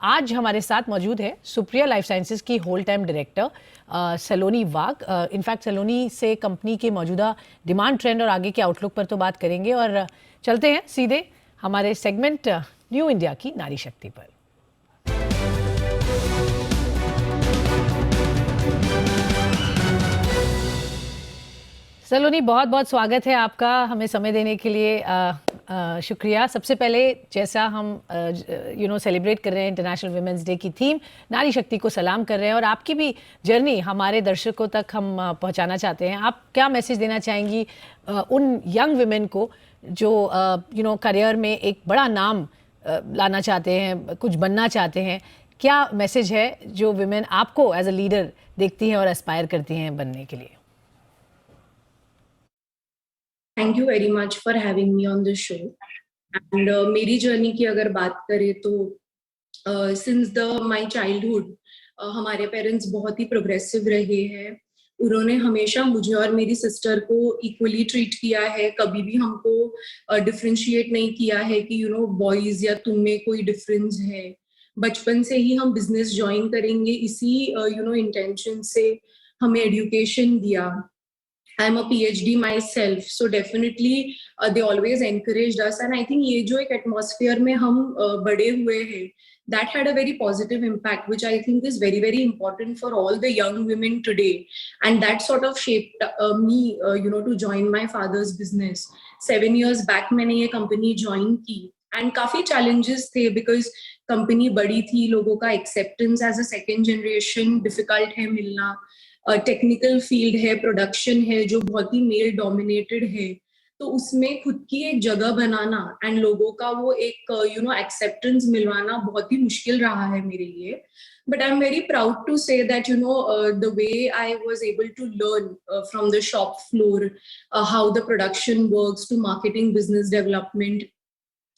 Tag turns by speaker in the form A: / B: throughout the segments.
A: आज हमारे साथ मौजूद है सुप्रिया लाइफ साइंसेज की होल टाइम डायरेक्टर सलोनी वाघ। इनफैक्ट सलोनी से कंपनी के मौजूदा डिमांड ट्रेंड और आगे के आउटलुक पर तो बात करेंगे, और चलते हैं सीधे हमारे सेगमेंट न्यू इंडिया की नारी शक्ति पर। सलोनी, बहुत बहुत स्वागत है आपका, हमें समय देने के लिए शुक्रिया। सबसे पहले जैसा हम सेलिब्रेट कर रहे हैं इंटरनेशनल वुमेंस डे की थीम, नारी शक्ति को सलाम कर रहे हैं, और आपकी भी जर्नी हमारे दर्शकों तक हम पहुंचाना चाहते हैं। आप क्या मैसेज देना चाहेंगी उन यंग वुमेन को जो करियर में एक बड़ा नाम लाना चाहते हैं, कुछ बनना चाहते हैं? क्या मैसेज है जो वुमेन आपको एज अ लीडर देखती हैं और एस्पायर करती हैं बनने के लिए?
B: Thank you very much for having me on the show. And मेरी जर्नी की अगर बात करें तो सिंस द माय चाइल्डहुड हमारे पेरेंट्स बहुत ही प्रोग्रेसिव रहे हैं। उन्होंने हमेशा मुझे और मेरी सिस्टर को इक्वली ट्रीट किया है, कभी भी हमको डिफरेंशिएट नहीं किया है कि बॉयज या तुम में कोई डिफरेंस है। बचपन से ही हम बिजनेस ज्वाइन करेंगे इसी इंटेंशन से हमें एजुकेशन दिया। I'm a PhD myself, so definitely they always encouraged us, and I think ये जो एक atmosphere में हम बड़े हुए हैं, that had a very positive impact, which I think is very very important for all the young women today, and that sort of shaped me, to join my father's business. 7 years back मैंने ये company join की, and काफी challenges थे because company बड़ी थी, लोगों का acceptance as a second generation difficult है मिलना, टेक्निकल फील्ड है, प्रोडक्शन है जो बहुत ही मेल डोमिनेटेड है, तो उसमें खुद की एक जगह बनाना एंड लोगों का वो एक एक्सेप्टेंस मिलवाना बहुत ही मुश्किल रहा है मेरे लिए। But I am very proud to say that the way I was able to learn from the shop floor how the production works to marketing, business development,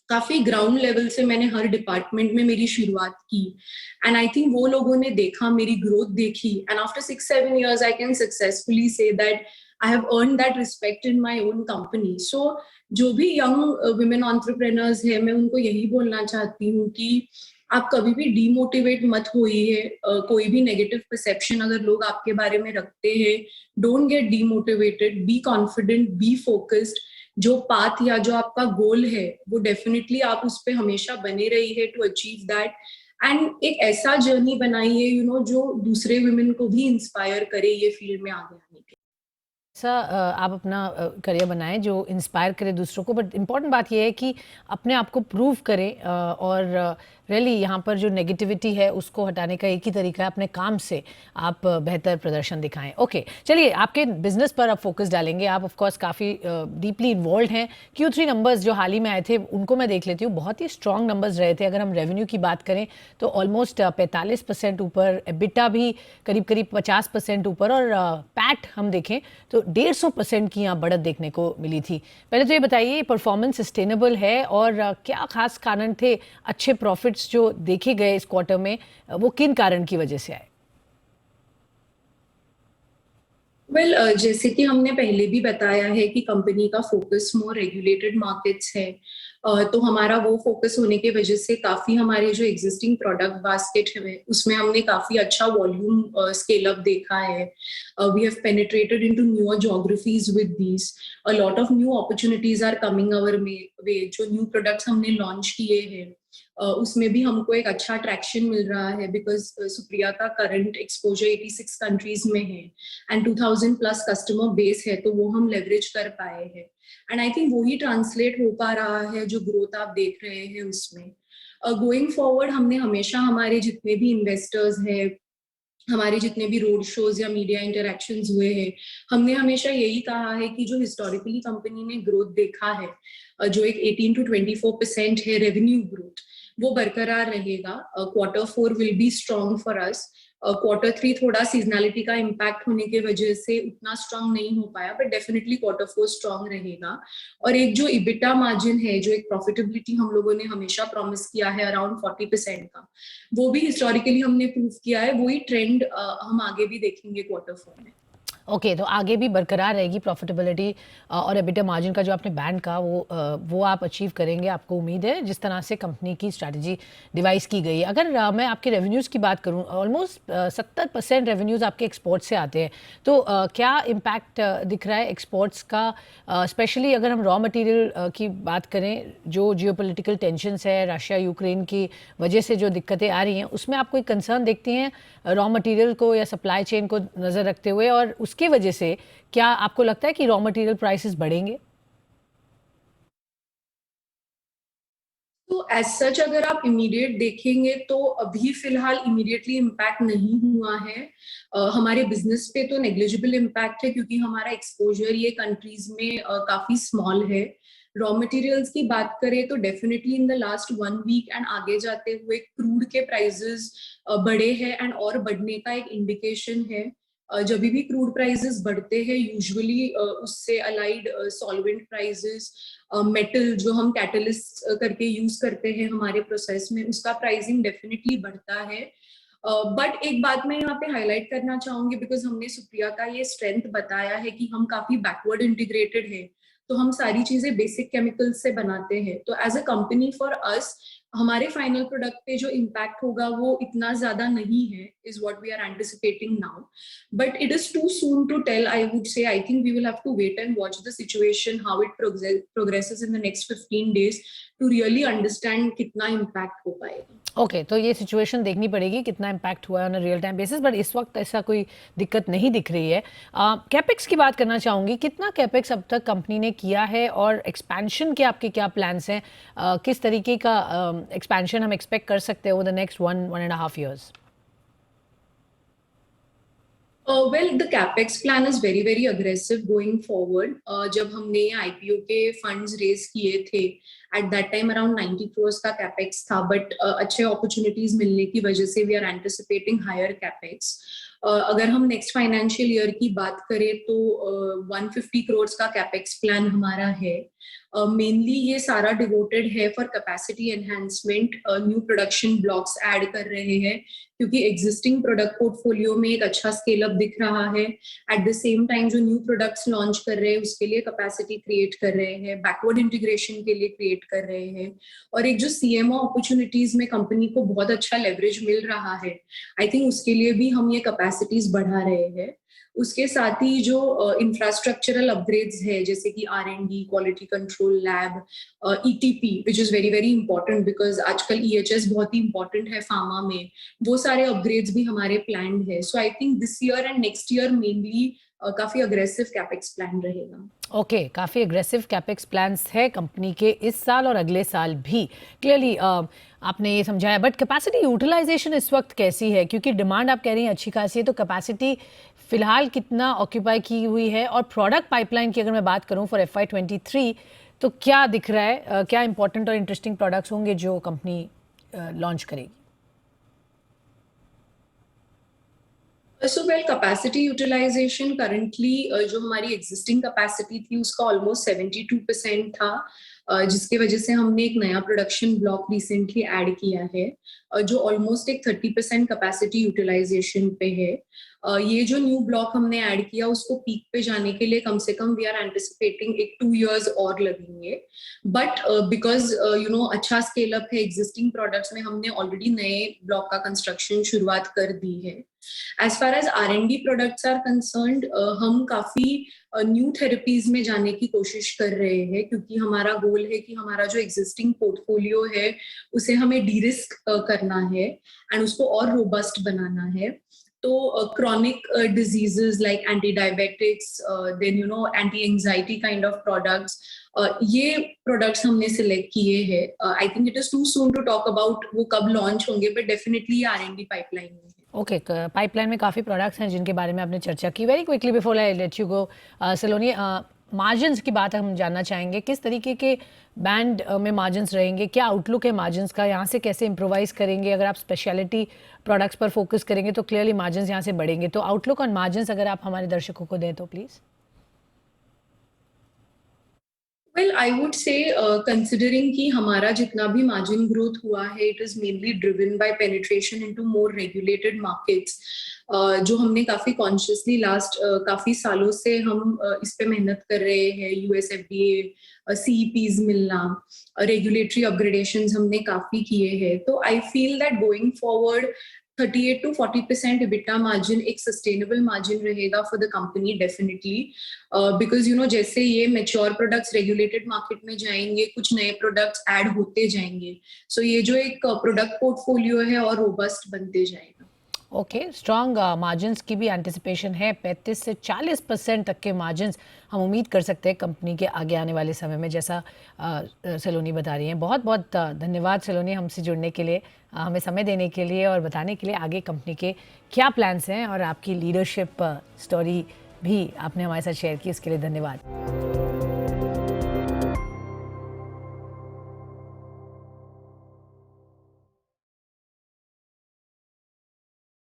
B: काफी ग्राउंड लेवल से मैंने हर डिपार्टमेंट में मेरी शुरुआत की। एंड आई थिंक वो लोगों ने देखा, मेरी ग्रोथ देखी, and after 6-7 years I can successfully say that I have earn that respect in my own company. So जो भी यंग वुमेन एंटरप्रेन्योर्स है, मैं उनको यही बोलना चाहती हूँ कि आप कभी भी डीमोटिवेट मत होइए। कोई भी नेगेटिव परसेप्शन अगर लोग आपके बारे में रखते हैं, don't get demotivated, be confident, be focused. जो पाथ या जो आपका गोल है वो डेफिनेटली आप उस पर हमेशा बने रहिए टू अचीव दैट, एंड एक ऐसा जर्नी बनाइए जो दूसरे वुमेन को भी इंस्पायर करे ये फील्ड में आगे आने के।
A: आप अपना करियर बनाएं जो इंस्पायर करे दूसरों को, बट इम्पॉर्टेंट बात यह है कि अपने आप को प्रूव करें, और रियली यहाँ पर जो नेगेटिविटी है उसको हटाने का एक ही तरीका है, अपने काम से आप बेहतर प्रदर्शन दिखाएं। ओके, चलिए आपके बिजनेस पर अब फोकस डालेंगे। आप ऑफ कोर्स काफ़ी डीपली इन्वॉल्व हैं। Q3 नंबर्स जो हाल ही में आए थे उनको मैं देख लेती हूँ, बहुत ही स्ट्रॉन्ग नंबर्स रहे थे। अगर हम रेवेन्यू की बात करें तो ऑलमोस्ट 45% ऊपर, एबिटा भी करीब करीब 50% ऊपर, और पैट हम देखें तो 150% की यहाँ बढ़त देखने को मिली थी। पहले तो ये बताइए, परफॉर्मेंस सस्टेनेबल है, और क्या खास कारण थे अच्छे प्रॉफिट्स जो देखे गए इस क्वार्टर में, वो किन कारण की वजह से आए?
B: वेल, जैसे कि हमने पहले भी बताया है कि कंपनी का फोकस मोर रेगुलेटेड मार्केट्स है, तो हमारा वो फोकस होने की वजह से काफी हमारे जो एग्जिस्टिंग प्रोडक्ट बास्केट है उसमें हमने काफी अच्छा वॉल्यूम स्केल अप देखा है। We have penetrated into newer geographies with these, a lot of new opportunities are coming our way. जो न्यू प्रोडक्ट्स हमने लॉन्च किए हैं उसमें भी हमको एक अच्छा ट्रैक्शन मिल रहा है, बिकॉज सुप्रिया का करंट एक्सपोजर 86 कंट्रीज में है एंड 2000 प्लस कस्टमर बेस है, तो वो हम लेवरेज कर पाए हैं। एंड आई थिंक वही ट्रांसलेट हो पा रहा है जो ग्रोथ आप देख रहे हैं उसमें। गोइंग फॉरवर्ड हमने हमेशा हमारे जितने भी इन्वेस्टर्स हैं, हमारे जितने भी रोड शोज या मीडिया इंटरेक्शंस हुए हैं, हमने हमेशा यही कहा है कि जो हिस्टोरिकली कंपनी ने ग्रोथ देखा है, जो एक 18 to 24% है रेवेन्यू ग्रोथ, वो बरकरार रहेगा। Q4 will be strong for us. Q3 थोड़ा सीजनैलिटी का इम्पैक्ट होने की वजह से उतना स्ट्रॉन्ग नहीं हो पाया, बट डेफिनेटली Q4 स्ट्रॉन्ग रहेगा। और एक जो इबिटा मार्जिन है, जो एक प्रॉफिटेबिलिटी हम लोगों ने हमेशा प्रॉमिस किया है अराउंड 40% का, वो भी हिस्टोरिकली हमने प्रूव किया है। वही ट्रेंड हम आगे भी देखेंगे Q4 में।
A: ओके, तो आगे भी बरकरार रहेगी प्रॉफिटेबिलिटी और एबिटा मार्जिन का जो आपने बैंड कहा वो आप अचीव करेंगे, आपको उम्मीद है, जिस तरह से कंपनी की स्ट्रैटेजी डिवाइस की गई है। अगर मैं आपके रेवेन्यूज़ की बात करूं, ऑलमोस्ट 70% रेवेन्यूज़ आपके एक्सपोर्ट से आते हैं, तो क्या इम्पैक्ट दिख रहा है एक्सपोर्ट्स का, स्पेशली अगर हम रॉ मटेरियल की बात करें, जो जियोपॉलिटिकल टेंशन्स है रशिया यूक्रेन की वजह से जो दिक्कतें आ रही हैं, उसमें आप कोई कंसर्न देखती हैं रॉ मटेरियल को या सप्लाई चेन को नज़र रखते हुए, और उसकी वजह से क्या आपको लगता है कि रॉ मटेरियल प्राइसेस बढ़ेंगे?
B: तो एज सच अगर आप इमीडिएट देखेंगे तो अभी फिलहाल इमीडिएटली इम्पैक्ट नहीं हुआ है। हमारे बिजनेस पे तो नेग्लिजिबल इम्पैक्ट है क्योंकि हमारा एक्सपोजर ये कंट्रीज में काफी स्मॉल है। रॉ मटेरियल्स की बात करें तो definitely in the last 1 week and आगे जाते हुए क्रूड के प्राइसेस बढ़े हैं एंड और बढ़ने का एक इंडिकेशन है। जब भी क्रूड प्राइसेस बढ़ते हैं यूजुअली उससे अलाइड सॉल्वेंट प्राइसेस, मेटल जो हम कैटलिस्ट करके यूज करते हैं हमारे प्रोसेस में, उसका प्राइसिंग डेफिनेटली बढ़ता है। बट एक बात मैं यहाँ पे हाईलाइट करना चाहूंगी, बिकॉज हमने सुप्रिया का ये स्ट्रेंथ बताया है कि हम काफी बैकवर्ड इंटीग्रेटेड है, तो हम सारी चीजें बेसिक केमिकल्स से बनाते हैं। तो as a company for us हमारे फाइनल प्रोडक्ट पे जो इम्पैक्ट होगा वो इतना ज्यादा नहीं है, is what we are anticipating now. But it is too soon to tell, I would say. I think we will have to wait and watch the situation, how it progresses in the next 15 days to really understand कितना impact हो पाएगा।
A: Okay, तो ये situation देखनी पड़ेगी कितना impact हुआ है on a real time basis, but इस वक्त ऐसा कोई दिक्कत नहीं दिख रही है। कैपेक्स की बात करना चाहूँगी, कितना कैपेक्स अब तक कंपनी ने किया है और एक्सपेंशन के आपके क्या प्लान्स हैं? किस तरीके का एक्सपेंशन हम एक्सपेक्ट कर सकते हैं over the next 1.5 years?
B: Well, the capex plan is very very aggressive going forward. जब हमने IPO के funds raise किए थे, at that time around 90 crores का capex था, but अच्छे opportunities मिलने की वजह से we are anticipating higher capex. अगर हम next financial year की बात करें तो 150 crores का capex plan हमारा है। मेनली ये सारा डिवोटेड है for capacity enhancement, new production blocks add कर रहे हैं क्योंकि एग्जिस्टिंग प्रोडक्ट पोर्टफोलियो में एक अच्छा स्केल अप दिख रहा है। एट द सेम टाइम जो न्यू प्रोडक्ट्स लॉन्च कर रहे हैं उसके लिए कैपेसिटी क्रिएट कर रहे हैं, बैकवर्ड इंटीग्रेशन के लिए क्रिएट कर रहे हैं, और एक जो सीएमओ अपॉर्चुनिटीज में कंपनी को बहुत अच्छा लेवरेज मिल रहा है, आई थिंक उसके लिए भी हम ये कैपेसिटीज बढ़ा रहे हैं। उसके साथ ही जो इंफ्रास्ट्रक्चरल अपग्रेड्स है जैसे कि R&D, quality control lab, ETP which is very very important because आजकल EHS बहुत ही इंपॉर्टेंट है फार्मा में, वो सारे अपग्रेड्स भी हमारे प्लान्ड है। So I think this year and next year mainly काफी अग्रेसिव कैपेक्स प्लान रहेगा।
A: ओके, काफ़ी एग्रेसिव कैपेक्स प्लान्स है कंपनी के इस साल और अगले साल भी, क्लियरली आपने ये समझाया। बट कैपेसिटी यूटिलाइजेशन इस वक्त कैसी है, क्योंकि डिमांड आप कह रही हैं अच्छी खासी है, तो कैपेसिटी फिलहाल कितना ऑक्यूपाई की हुई है? और प्रोडक्ट पाइपलाइन की अगर मैं बात करूं फॉर FY23, तो क्या दिख रहा है, क्या इंपॉर्टेंट और इंटरेस्टिंग प्रोडक्ट्स होंगे जो कंपनी लॉन्च करेगी?
B: So well, capacity utilisation currently जो हमारी एग्जिस्टिंग कैपेसिटी थी उसका ऑलमोस्ट 72% था, जिसकी वजह से हमने एक नया प्रोडक्शन ब्लॉक रिसेंटली ऐड किया है जो ऑलमोस्ट एक 30% कैपेसिटी यूटिलाइजेशन पे है। ये जो न्यू ब्लॉक हमने ऐड किया उसको पीक पे जाने के लिए कम से कम वी आर एंटिसिपेटिंग एक 2 years और लगेंगे। बट बिकॉज अच्छा स्केल अप है एग्जिस्टिंग प्रोडक्ट्स में, हमने ऑलरेडी नए ब्लॉक का कंस्ट्रक्शन शुरुआत कर दी है। As far as R&D products are concerned, हम काफी न्यू थेरेपीज में जाने की कोशिश कर रहे हैं क्योंकि हमारा गोल है कि हमारा जो एग्जिस्टिंग पोर्टफोलियो है उसे हमें डी रिस्क करना है एंड उसको और रोबस्ट बनाना है। तो chronic diseases like anti-diabetics, then anti-anxiety kind of products, ये products हमने select किए हैं। I think it is too soon to talk about वो कब launch होंगे, but definitely ये R&D pipeline में है।
A: ओके, पाइपलाइन में काफ़ी प्रोडक्ट्स हैं जिनके बारे में आपने चर्चा की। Very quickly before I let you go, Saloni, margins की बात हम जानना चाहेंगे, किस तरीके के बैंड में मार्जिन्स रहेंगे, क्या आउटलुक है मार्जिन्स का, यहाँ से कैसे इम्प्रोवाइज करेंगे? अगर आप स्पेशलिटी प्रोडक्ट्स पर फोकस करेंगे तो क्लियरली मार्जिन्स यहाँ से बढ़ेंगे, तो आउटलुक ऑन मार्जिन्स अगर आप हमारे दर्शकों को दें तो please.
B: Well I would say considering कि हमारा जितना भी मार्जिन ग्रोथ हुआ है it is mainly driven by penetration into more regulated markets, जो हमने काफी कॉन्शियसली लास्ट काफी सालों से हम इस पे मेहनत कर रहे हैं। यूएसएफडीए सीईपीज मिलना, रेगुलेटरी अपग्रेडेशंस हमने काफी किए हैं। तो I feel that going forward 38 to 40% EBITDA margin एक सस्टेनेबल मार्जिन रहेगा for the company definitely, because you know जैसे ये मेच्योर प्रोडक्ट्स रेगुलेटेड मार्केट में जाएंगे, कुछ नए प्रोडक्ट्स ऐड होते जाएंगे, सो ये जो एक प्रोडक्ट पोर्टफोलियो है और रोबस्ट बनते जाएगा।
A: ओके, स्ट्रॉन्ग मार्जिन्स की भी एंटिसिपेशन है। 35 से 40% तक के मार्जिन्स हम उम्मीद कर सकते हैं कंपनी के आगे आने वाले समय में, जैसा सलोनी बता रही हैं। बहुत बहुत धन्यवाद सलोनी, हमसे जुड़ने के लिए, हमें समय देने के लिए और बताने के लिए आगे कंपनी के क्या प्लान्स हैं, और आपकी लीडरशिप स्टोरी भी आपने हमारे साथ शेयर की, इसके लिए धन्यवाद।